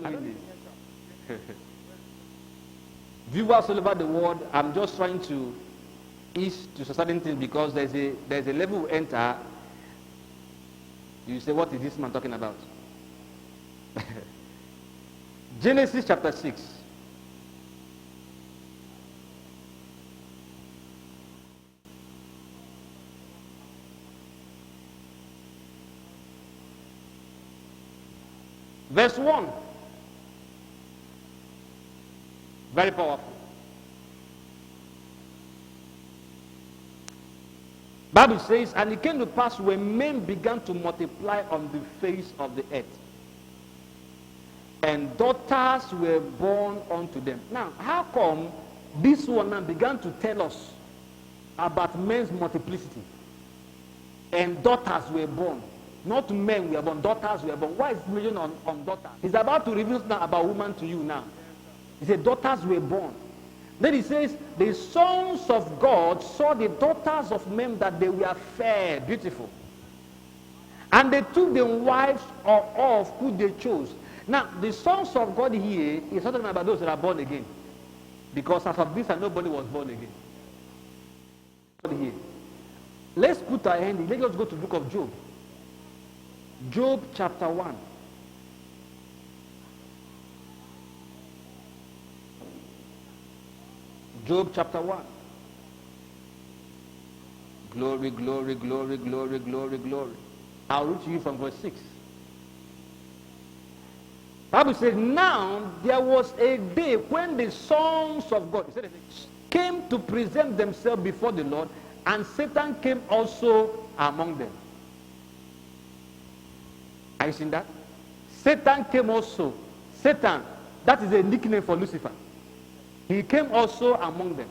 following this? Viewers all over the world, I'm just trying to ease to certain things because there's a level we enter. You say, what is this man talking about? Genesis chapter 6. Verse 1. Very powerful. Bible says, and it came to pass when men began to multiply on the face of the earth, and daughters were born unto them. Now, how come this one man began to tell us about men's multiplicity? And daughters were born. Not men were born, daughters were born. Why is it mentioned on daughters? He's about to reveal now about woman to you now. He said daughters were born. Then he says, the sons of God saw the daughters of men that they were fair, beautiful. And they took the wives of who they chose. Now, the sons of God here is not talking about those that are born again. Because as of this, nobody was born again. Here. Let's put our hand in. Let's go to the book of Job. Job chapter 1. Job chapter 1. Glory, glory, glory, glory, glory, glory. I'll read to you from verse 6. Bible says, now there was a day when the sons of God came to present themselves before the Lord, and Satan came also among them. Are you seeing that? Satan came also. Satan, that is a nickname for Lucifer. He came also among them.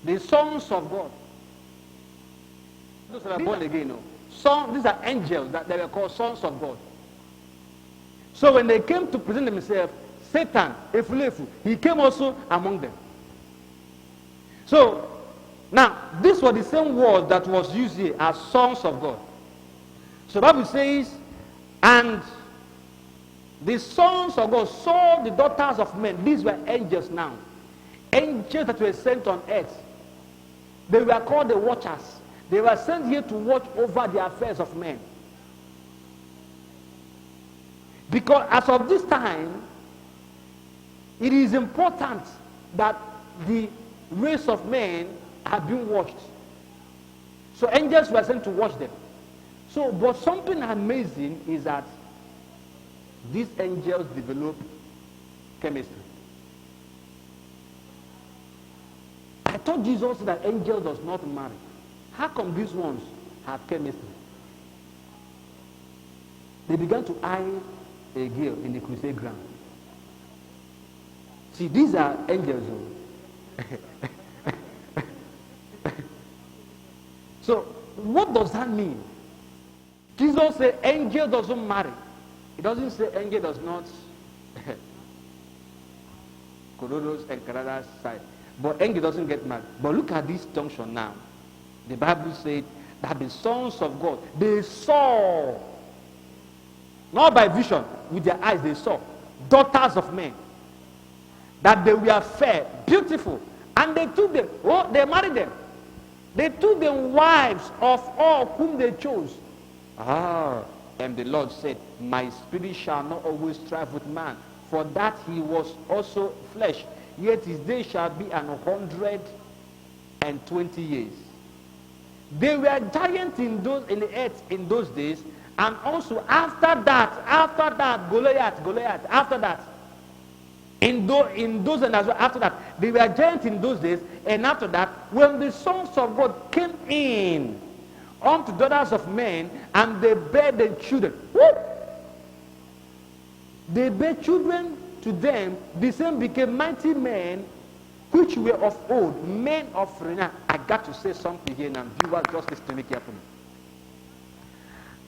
The sons of God. Those that are born again, no. These are angels that they were called sons of God. So when they came to present themselves, Satan, Efulefu, he came also among them. So, now, this was the same word that was used here as sons of God. So the Bible says, and the sons of God saw the daughters of men. These were angels now. Angels that were sent on earth. They were called the watchers. They were sent here to watch over the affairs of men. Because as of this time, it is important that the race of men have been watched. So angels were sent to watch them. So, but something amazing is that these angels develop chemistry. I thought Jesus said that angels does not marry. How come these ones have chemistry? They began to eye a girl in the crusade ground. See, these are angels. So, what does that mean? Jesus said angel doesn't marry. It doesn't say angel does not Korodos and Karadas side. But angel doesn't get married. But look at this junction now. The Bible said that the sons of God, they saw, not by vision, with their eyes they saw, daughters of men, that they were fair, beautiful, and they took them, they married them. They took them wives of all whom they chose. And the Lord said, my spirit shall not always strive with man, for that he was also flesh, yet his day shall be 120 years. They were giants in the earth in those days, and also after that, Goliath, after that. In those and as well, after that, they were giants in those days, and after that, when the sons of God came in unto daughters of men, and they bare their children, they bare children to them, the same became mighty men, which were of old, men of renown. I got to say something here now. Viewers, just listen to me carefully.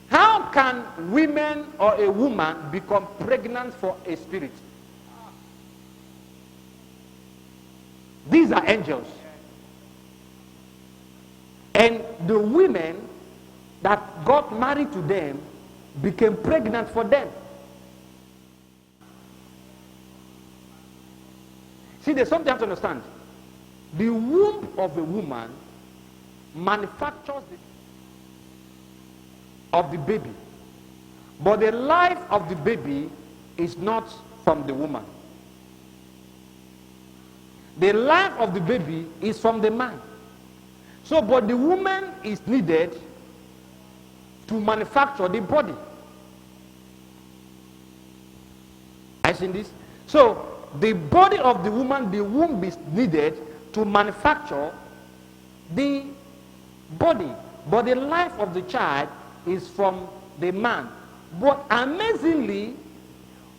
How can women or a woman become pregnant for a spirit? These are angels. And the women that got married to them became pregnant for them. See, there's something you have to understand. The womb of a woman manufactures the baby. But the life of the baby is not from the woman. The life of the baby is from the man. So, but the woman is needed to manufacture the body. I seen this? So, the body of the woman, the womb is needed to manufacture the body. But the life of the child is from the man. But amazingly,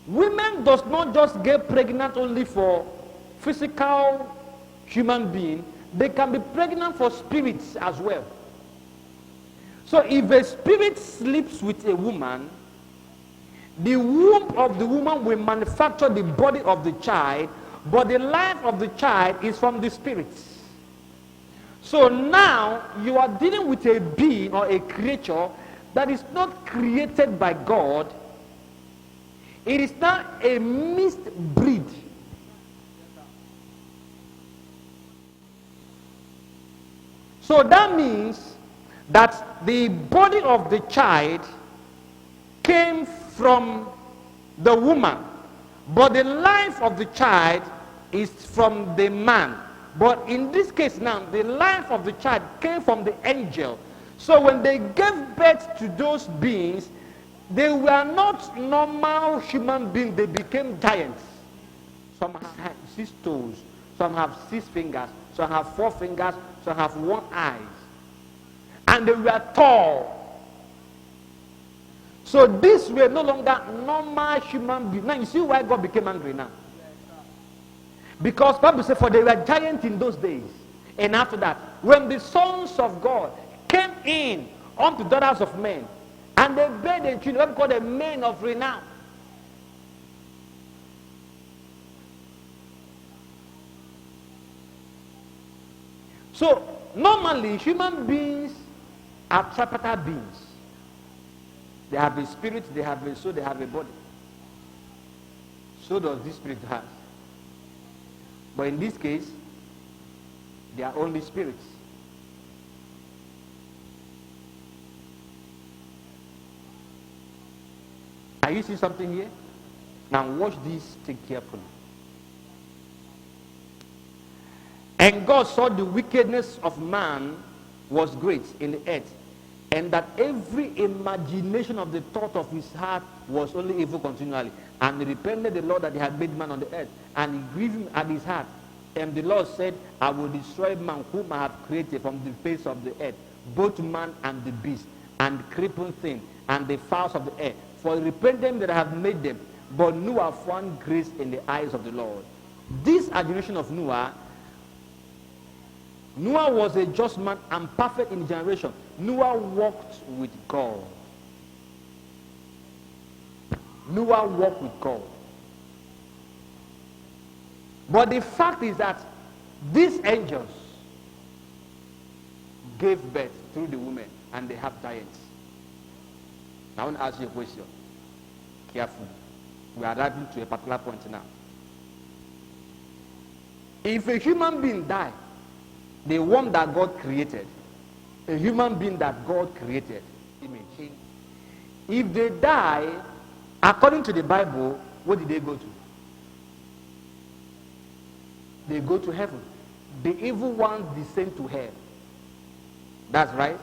women does not just get pregnant only for physical human being. They can be pregnant for spirits as well. So if a spirit sleeps with a woman, the womb of the woman will manufacture the body of the child, but the life of the child is from the spirits. So now you are dealing with a being or a creature that is not created by God. It is not a mixed breed. So that means that the body of the child came from the woman, but the life of the child is from the man. But in this case now, the life of the child came from the angel. So when they gave birth to those beings, they were not normal human beings, they became giants. Some have 6 toes, some have 6 fingers, some have 4 fingers, some have 1 eye. And they were tall. So these were no longer normal human beings. Now you see why God became angry now. Because Bible says, for they were giants in those days. And after that, when the sons of God came in unto daughters of men, and they bare their children, called them men of renown. So normally human beings are tripartite beings. They have a spirit, they have a soul, they have a body. So does this spirit have. But in this case, they are only spirits. Are you seeing something here? Now watch this, take carefully. And God saw the wickedness of man was great in the earth, and that every imagination of the thought of his heart was only evil continually. And he repented the Lord that he had made man on the earth, and he grieved him at his heart. And the Lord said, I will destroy man whom I have created from the face of the earth, both man and the beast, and the creeping thing, and the fowls of the air. For he repented that I have made them. But Noah found grace in the eyes of the Lord. This generation of Noah, Noah was a just man and perfect in generation. Noah walked with God. Noah walked with God. But the fact is that these angels gave birth through the women, and they have giants. Now I want to ask you a question. Careful. We are arriving to a particular point now. If a human being dies, the one that God created, a human being that God created, image. If they die, according to the Bible, what did they go to? They go to heaven. The evil ones descend to hell. That's right.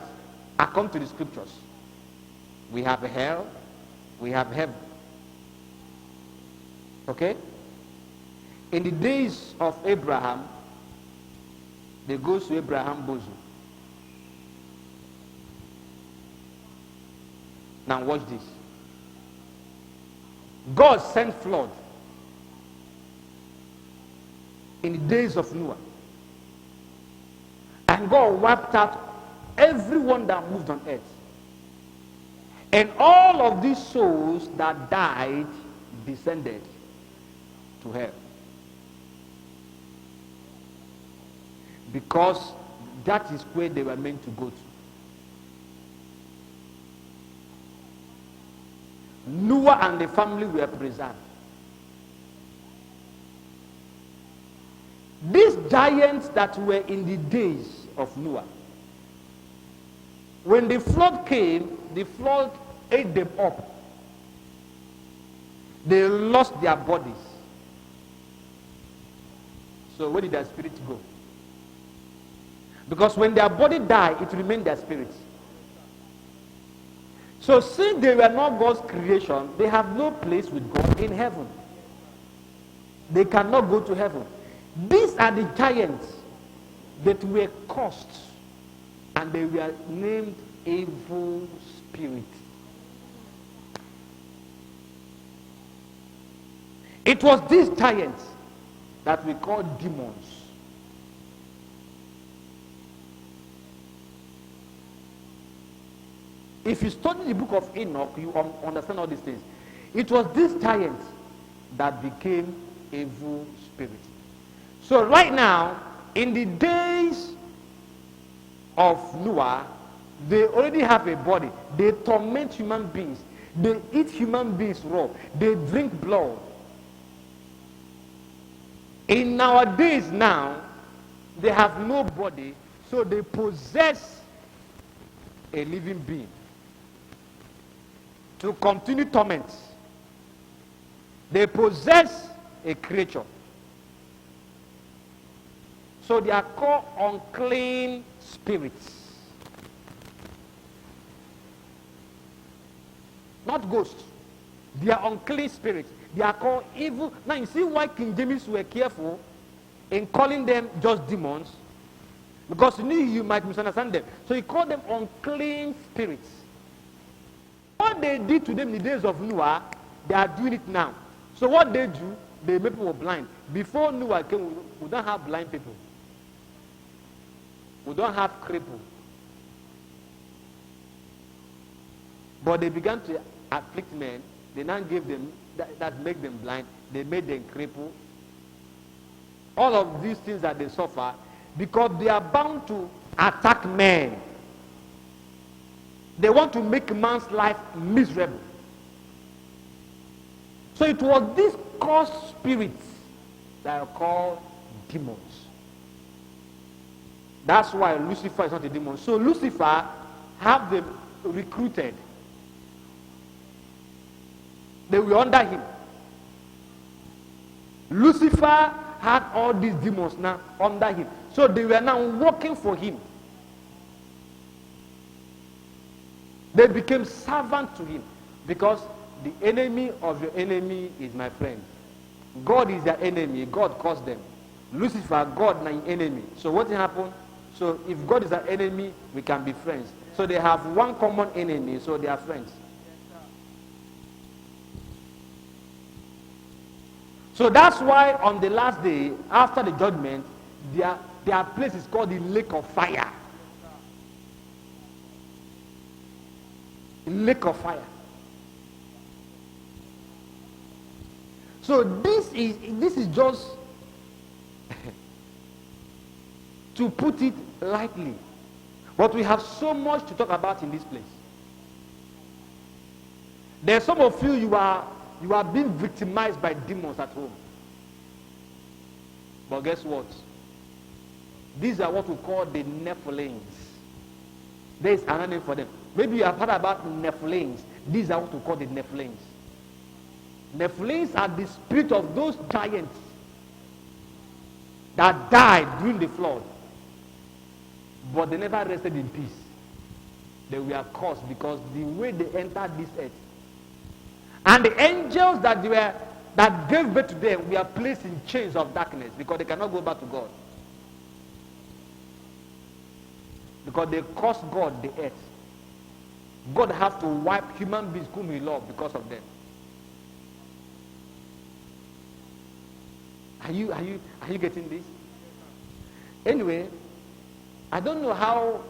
According to the scriptures. We have hell, we have heaven. Okay? In the days of Abraham, they go to Abraham's bosom. Now watch this. God sent flood in the days of Noah. And God wiped out everyone that moved on earth. And all of these souls that died descended to hell. Because that is where they were meant to go to. Noah and the family were preserved. These giants that were in the days of Noah, when the flood came, the flood ate them up. They lost their bodies. So where did their spirit go? Because when their body died, it remained their spirit. So since they were not God's creation, they have no place with God in heaven. They cannot go to heaven. These are the giants that were cursed, and they were named evil spirits. It was these giants that we call demons. If you study the book of Enoch, you understand all these things. It was these giants that became evil spirits. So right now, in the days of Noah, they already have a body. They torment human beings. They eat human beings raw. They drink blood. In our days now, they have no body, so they possess a living being to continue torments. They possess a creature. So they are called unclean spirits. Not ghosts. They are unclean spirits. They are called evil. Now you see why King James were careful in calling them just demons. Because he knew you might misunderstand them. So he called them unclean spirits. What they did to them in the days of Noah, they are doing it now. So what they do, they make people blind. Before Noah came, we don't have blind people. We don't have cripple. But they began to afflict men. They now gave them, that make them blind. They made them cripple. All of these things that they suffer, because they are bound to attack men. They want to make man's life miserable. So it was these cursed spirits that are called demons. That's why Lucifer is not a demon. So Lucifer have them recruited. They were under him. Lucifer had all these demons now under him. So they were now working for him. They became servants to him, because the enemy of your enemy is my friend. God is their enemy. God caused them. Lucifer, God, my enemy. So what happened? So if God is our enemy, we can be friends. So they have one common enemy, so they are friends. So that's why on the last day, after the judgment, their place is called the lake of fire. Lake of fire. So this is just to put it lightly. But we have so much to talk about in this place. There's some of you, you are being victimized by demons at home. But guess what? These are what we call the Nephelins. There is another name for them. Maybe you have heard about Nephelins. These are what we call the Nephelins. Nephelins are the spirit of those giants that died during the flood. But they never rested in peace. They were cursed because the way they entered this earth. And the angels that gave birth to them were placed in chains of darkness because they cannot go back to God. Because they cursed God, the earth. God has to wipe human beings whom he loved because of them. Are you getting this? Anyway, I don't know how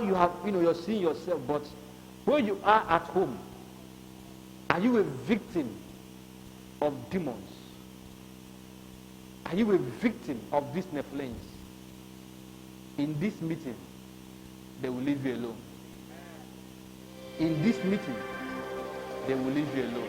you have, you're seeing yourself, but where you are at home, are you a victim of demons? Are you a victim of these Nephelins? In this meeting, they will leave you alone. In this meeting, they will leave you alone.